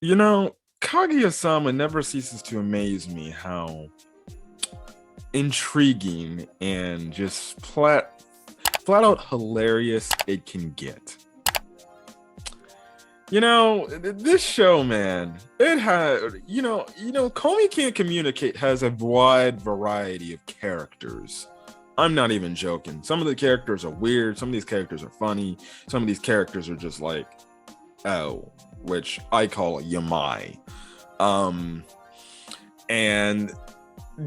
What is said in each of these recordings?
You know, Kaguya Sama never ceases to amaze me how intriguing and just flat out hilarious it can get. This show, man, it had, Comey Can't Communicate has a wide variety of characters. I'm not even joking. Some of the characters are weird. Some of these characters are funny. Some of these characters are just like, oh, which I call Yamai. Um, and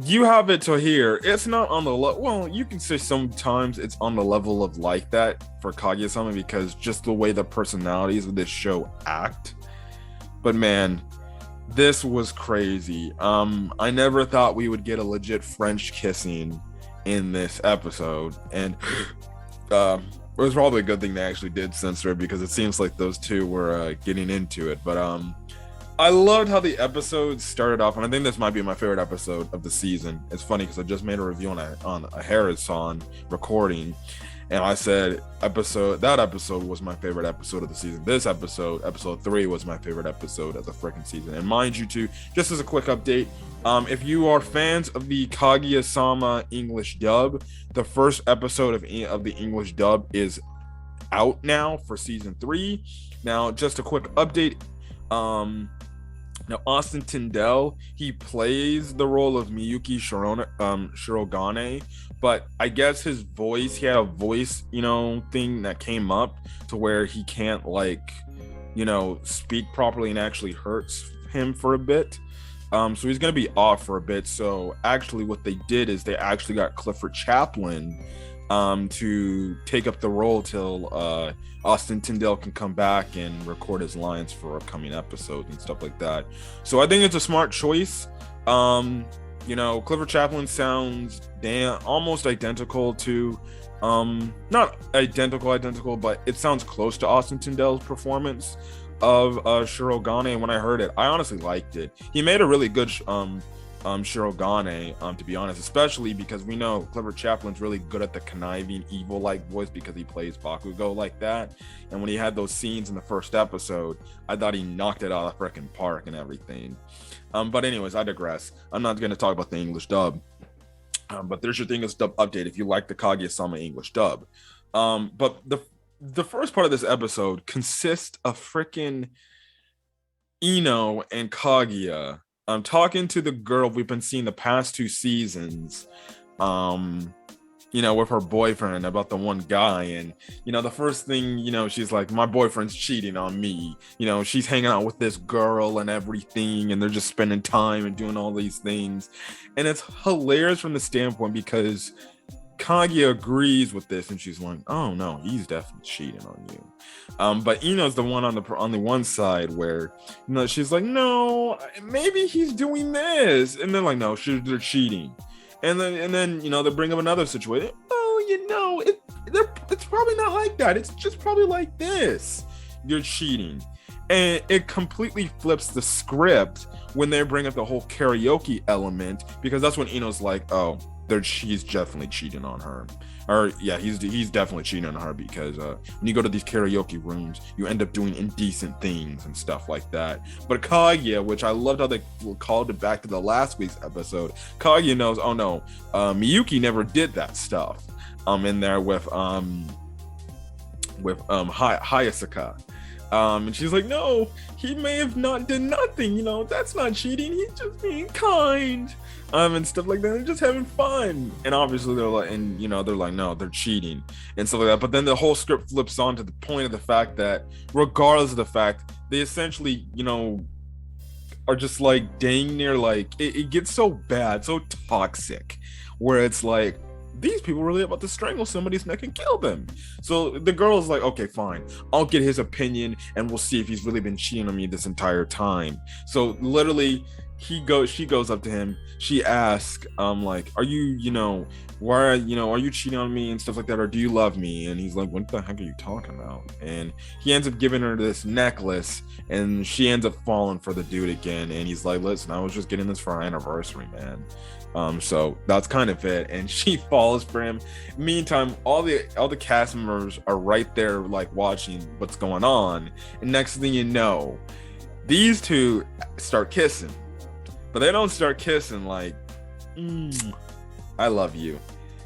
you have it to here. It's not on the well, you can say sometimes it's on the level of like that for Kaguya-sama because just the way the personalities of this show act. But man, this was crazy. I never thought we would get a legit French kissing in this episode, and it was probably a good thing they actually did censor it because it seems like those two were getting into it. But I loved how the episode started off, and I think this might be my favorite episode of the season. It's funny because I just made a review on a Harrison recording, and I said that episode was my favorite episode of the season. This episode 3, was my favorite episode of the freaking season. And mind you, too, just as a quick update, if you are fans of the Kaguya Sama English dub, the first episode of the English dub is out now for season 3. Now, just a quick update. Now, Austin Tyndall, he plays the role of Miyuki Shirogane, but I guess his voice, he had a voice, thing that came up to where he can't, speak properly, and actually hurts him for a bit. So he's going to be off for a bit. So actually what they did is they actually got Clifford Chaplin to take up the role till Austin Tyndall can come back and record his lines for upcoming episodes and stuff like that. So I think it's a smart choice. Clifford Chaplin sounds almost identical to not identical, but it sounds close to Austin Tyndall's performance of Shirogane. And when I heard it, I honestly liked it. He made a really good Shirogane, to be honest, especially because we know Clifford Chaplin's really good at the conniving, evil-like voice because he plays Bakugo like that. And when he had those scenes in the first episode, I thought he knocked it out of the freaking park and everything. But anyways, I digress. I'm not going to talk about the English dub. But there's your thing is dub update if you like the Kaguya-sama English dub. But the first part of this episode consists of freaking Ino and Kaguya. I'm talking to the girl we've been seeing the past 2 seasons, with her boyfriend about the one guy. And, the first thing, she's like, my boyfriend's cheating on me. She's hanging out with this girl and everything, and they're just spending time and doing all these things. And it's hilarious from the standpoint because Kaguya agrees with this, and she's like, "Oh no, he's definitely cheating on you." But Ino's the one on the one side where, she's like, "No, maybe he's doing this," and they're like, "No, they're cheating." And then they bring up another situation. Oh, it's probably not like that. It's just probably like this. You're cheating, and it completely flips the script when they bring up the whole karaoke element, because that's when Ino's like, "Oh, he's definitely cheating on her," or yeah, he's definitely cheating on her because when you go to these karaoke rooms, you end up doing indecent things and stuff like that. But Kaguya, which I loved how they called it back to the last week's episode, Kaguya knows, oh no, Miyuki never did that stuff in there with Hayasaka. And she's like, no, he may have not done nothing, that's not cheating, he's just being kind, and stuff like that, and just having fun. And obviously they're like, no, they're cheating and stuff like that. But then the whole script flips on to the point of the fact that regardless of the fact, they essentially, are just like dang near, like it gets so bad, so toxic, where it's like, these people really about to strangle somebody's neck and kill them. So the girl is like, okay, fine, I'll get his opinion and we'll see if he's really been cheating on me this entire time. So literally she goes up to him, she asks, like, are you, are you cheating on me and stuff like that, or do you love me? And he's like, what the heck are you talking about? And he ends up giving her this necklace, and she ends up falling for the dude again. And he's like, listen, I was just getting this for our anniversary, man. So that's kind of it, and she falls for him. Meantime, all the cast members are right there, like watching what's going on. And next thing you know, These two start kissing, but they don't start kissing like, I love you.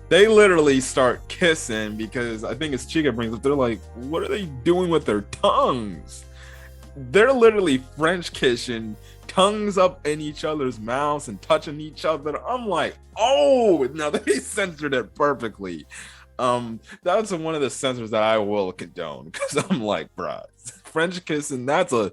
They literally start kissing because I think it's Chika brings up, they're like, what are they doing with their tongues? They're literally French kissing, tongues up in each other's mouths and touching each other. I'm like, oh, now they censored it perfectly. That's one of the censors that I will condone, because I'm like, bruh, French kissing, that's a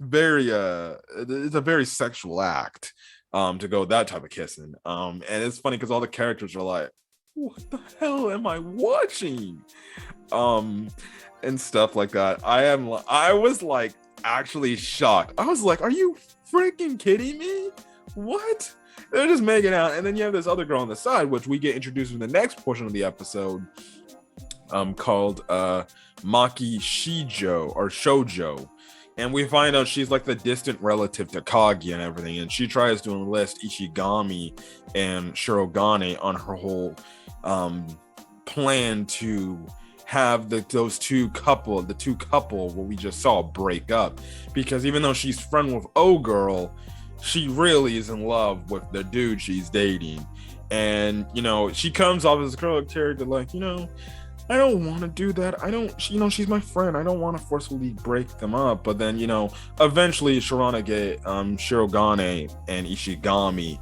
very it's a very sexual act, to go that type of kissing. And it's funny because all the characters are like, what the hell am I watching? And stuff like that. I was like actually shocked. I was like, are you freaking kidding me? What? They're just making out, and then you have this other girl on the side, which we get introduced in the next portion of the episode, called Maki Shijo or Shoujo. And we find out she's like the distant relative to Kaguya and everything, and she tries to enlist Ishigami and Shirogane on her whole plan to have the two couple what we just saw break up, because even though she's friend with O-Girl, she really is in love with the dude she's dating. And she comes off as a girl character like, I don't want to do that. I don't, she's my friend. I don't want to forcefully break them up. But then, eventually Shiranage, Shirogane, and Ishigami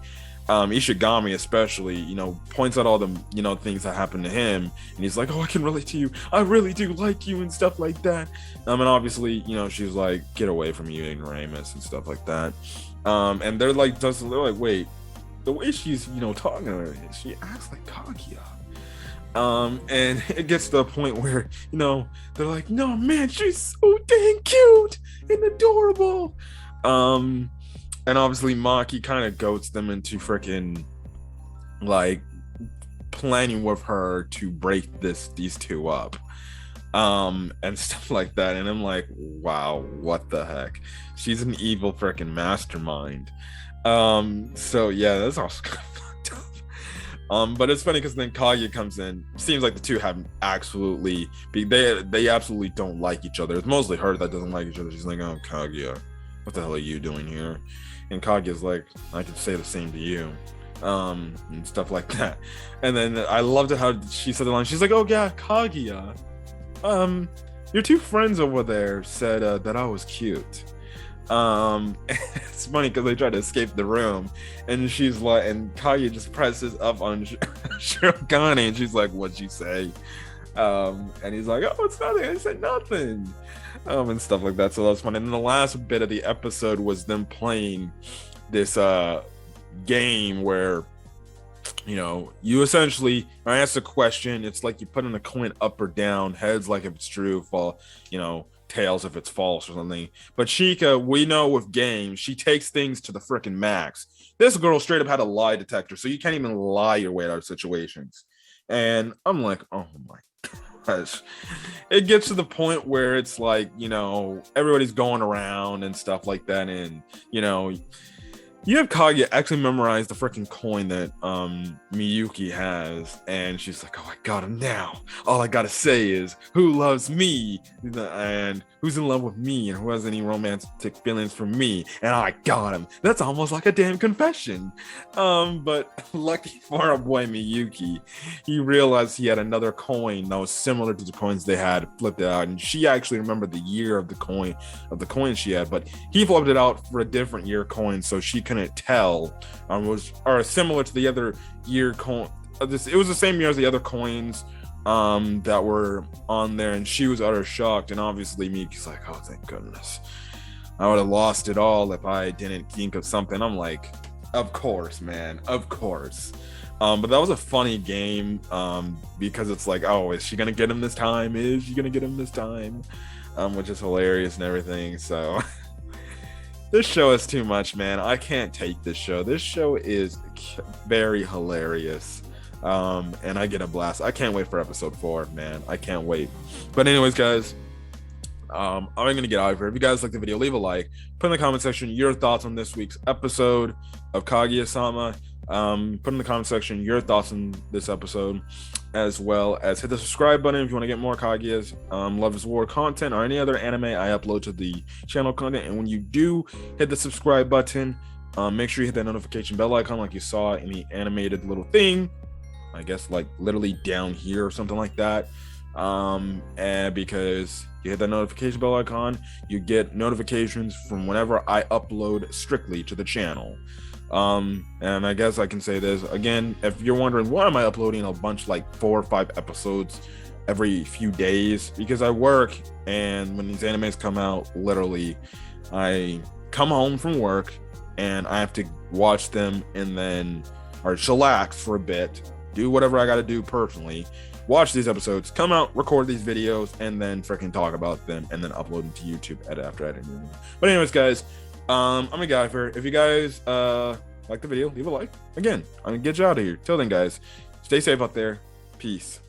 especially, points out all the, things that happen to him. And he's like, oh, I can relate to you. I really do like you and stuff like that. And obviously, she's like, get away from you, ignoramus, and stuff like that. And they're like, wait, the way she's, talking to her, she acts like Kaguya. And it gets to the point where, they're like, no, man, she's so dang cute and adorable. And obviously Maki kind of goats them into freaking like planning with her to break these two up. And stuff like that. And I'm like, wow, what the heck? She's an evil freaking mastermind. So yeah, that's also kind of fucked up. But it's funny because then Kaguya comes in. Seems like the two have absolutely they absolutely don't like each other. It's mostly her that doesn't like each other. She's like, oh, Kaguya, what the hell are you doing here? And Kaguya's like, I could say the same to you. And stuff like that. And then I loved it how she said the line. She's like, oh yeah, Kaguya, your two friends over there said that I was cute. It's funny because they try to escape the room, and she's like, and Kaguya just presses up on Shirogane, and she's like, what'd you say? And he's like, oh, it's nothing, I said nothing. And stuff like that. So that was fun. And then the last bit of the episode was them playing this game where you essentially ask a question. It's like you put in a coin up or down, heads like if it's true, fall, tails if it's false or something. But Chika, we know with games, she takes things to the freaking max. This girl straight up had a lie detector, so you can't even lie your way out of situations. And I'm like, oh my gosh. It gets to the point where it's like, everybody's going around and stuff like that, and you have Kaguya actually memorize the freaking coin that Miyuki has, and she's like, oh, I got him now. All I gotta say is, who loves me, and who's in love with me, and who has any romantic feelings for me, and I got him. That's almost like a damn confession. But lucky for our boy Miyuki, he realized he had another coin that was similar to the coins they had, flipped it out, and she actually remembered the year of the coin she had, but he flipped it out for a different year coin, so she couldn't tell. Or similar to the other year coin. It was the same year as the other coins that were on there, and she was utter shocked. And obviously Miki's like, oh, thank goodness, I would have lost it all if I didn't think of something. I'm like, of course, man, of course. But that was a funny game, because it's like, oh, is she gonna get him this time? Which is hilarious and everything. So this show is too much, man. I can't take this show. This show is very hilarious. And I get a blast. I can't wait for episode 4, man. I can't wait. But anyways, guys, I'm gonna get out of here. If you guys like the video, leave a like. Put in the comment section your thoughts on this week's episode of Kaguya Sama. Put in the comment section your thoughts on this episode. as well as hit the subscribe button if you want to get more Kaguya's Love is War content or any other anime I upload to the channel content. And when you do hit the subscribe button, make sure you hit that notification bell icon like you saw in the animated little thing, I guess like literally down here or something like that. And because you hit that notification bell icon, you get notifications from whenever I upload strictly to the channel. And I guess I can say this again, if you're wondering why am I uploading a bunch like 4 or 5 episodes every few days, because I work, and when these animes come out, literally I come home from work and I have to watch them and then or chillax for a bit, do whatever I got to do personally, watch these episodes, come out, record these videos, and then freaking talk about them and then upload them to YouTube after editing. But anyways, guys, I'm a guy for if you guys like the video, leave a like. Again, I'm gonna get you out of here. Till then, guys, stay safe out there. Peace.